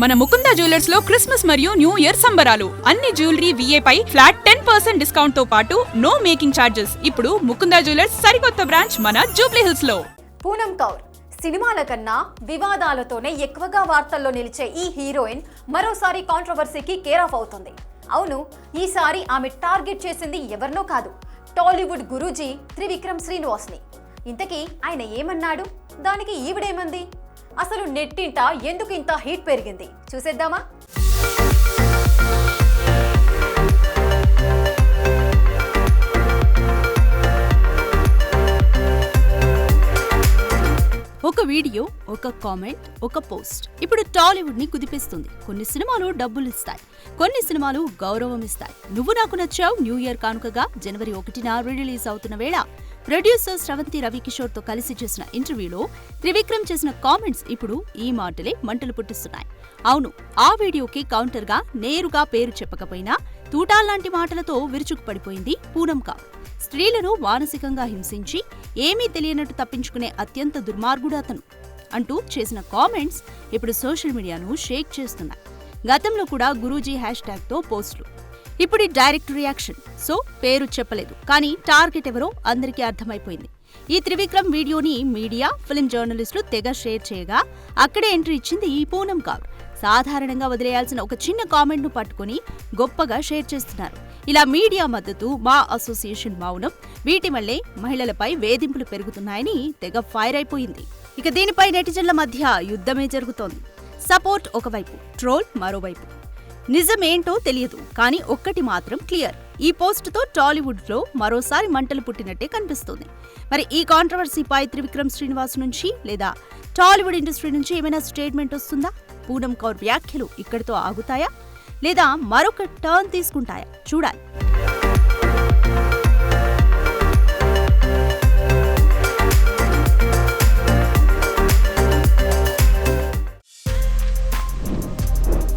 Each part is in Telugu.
మన ముకుందా జ్యువెలర్స్ లో క్రిస్మస్ మరియు న్యూ ఇయర్ సంబరాలు. అన్ని జ్యువెలరీ VA పై ఫ్లాట్ 10% డిస్కౌంట్ తో పాటు నో మేకింగ్ చార్జెస్. ఇప్పుడు ముకుందా జ్యువెలర్స్ సరికొత్త బ్రాంచ్ మన జూబ్లీ హిల్స్ లో. పూనం కౌర్ సినిమాల కన్నా వివాదాలతోనే ఎక్కువగా వార్తల్లో నిలిచే ఈ హీరోయిన్ మరోసారి కాంట్రవర్సీకి కేర్ ఆఫ్ అవుతుంది. అవును, ఈసారి ఆమె టార్గెట్ చేసింది ఎవరినో కాదు, టాలీవుడ్ గురూజీ త్రివిక్రమ్ శ్రీనివాస్ని. ఇంతకీ ఆయన ఏమన్నాడు, దానికి ఈవిడేమంది, అసలు నెట్టింట ఎందుకు ఇంత హీట్ పెరిగింది చూసేద్దామా? ఒక వీడియో, ఒక కామెంట్, ఒక పోస్ట్ ఇప్పుడు టాలీవుడ్ ని కుదిపిస్తుంది. కొన్ని సినిమాలు డబ్బులు ఇస్తాయి, కొన్ని సినిమాలు గౌరవం ఇస్తాయి. నువ్వు నాకు నచ్చావు న్యూ ఇయర్ కానుకగా జనవరి 1న రిలీజ్ అవుతున్న వేళ ప్రొడ్యూసర్ శ్రవంతి రవికిషోర్ తో కలిసి చేసిన ఇంటర్వ్యూలో త్రివిక్రమ్ చేసిన కామెంట్స్ ఇప్పుడు ఈ మాటలే మంటలు పుట్టిస్తున్నాయి. అవును, ఆ వీడియోకి కౌంటర్ గా నేరుగా పేరు చెప్పకపోయినా తూటాల్లాంటి మాటలతో విరుచుకుపడిపోయింది పూనం కౌర్. స్త్రీలను మానసికంగా హింసించి ఏమీ తెలియనట్టు తప్పించుకునే అత్యంత దుర్మార్గుడు అతను అంటూ చేసిన కామెంట్స్ ఇప్పుడు సోషల్ మీడియాను షేక్ చేస్తున్నాయి. గతంలో కూడా గురూజీ హ్యాష్ ట్యాగ్ తో పోస్టులు. ఇప్పుడు డైరెక్ట్ రియాక్షన్. సో పేరు చెప్పలేదు, కానీ టార్గెట్ ఎవరో అందరికీ అర్థమైపోయింది. ఈ త్రివిక్రమ్ వీడియోని మీడియా, ఫిల్మ్ జర్నలిస్టులు తెగ షేర్ చేయగా అక్కడే ఎంట్రీ ఇచ్చింది ఈ పూనం కౌర్. సాధారణంగా వదిలేయాల్సిన ఒక చిన్న కామెంట్ ను పట్టుకుని గొప్పగా షేర్ చేస్తున్నారు. ఇలా మీడియా మద్దతు, మా అసోసియేషన్ మౌనం, వీటి వల్లే మహిళలపై వేధింపులు పెరుగుతున్నాయని తెగ ఫైర్ అయిపోయింది. ఇక దీనిపై నెటిజన్ల మధ్య యుద్ధమే జరుగుతోంది. సపోర్ట్ ఒకవైపు, ట్రోల్ మరోవైపు. నిజమేంటో తెలియదు, కానీ ఒక్కటి మాత్రం క్లియర్, ఈ పోస్టుతో టాలీవుడ్ లో మరోసారి మంటలు పుట్టినట్టే కనిపిస్తుంది. మరి ఈ కాంట్రవర్సీపై త్రివిక్రమ్ శ్రీనివాస్ నుంచి లేదా టాలీవుడ్ ఇండస్ట్రీ నుంచి ఏమైనా స్టేట్మెంట్ వస్తుందా? పూనం కౌర్ వ్యాఖ్యలు ఇక్కడితో ఆగుతాయా లేదా మరొక టర్న్ తీసుకుంటాయా చూడాలి.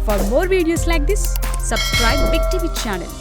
For more videos like this, subscribe Big TV channel.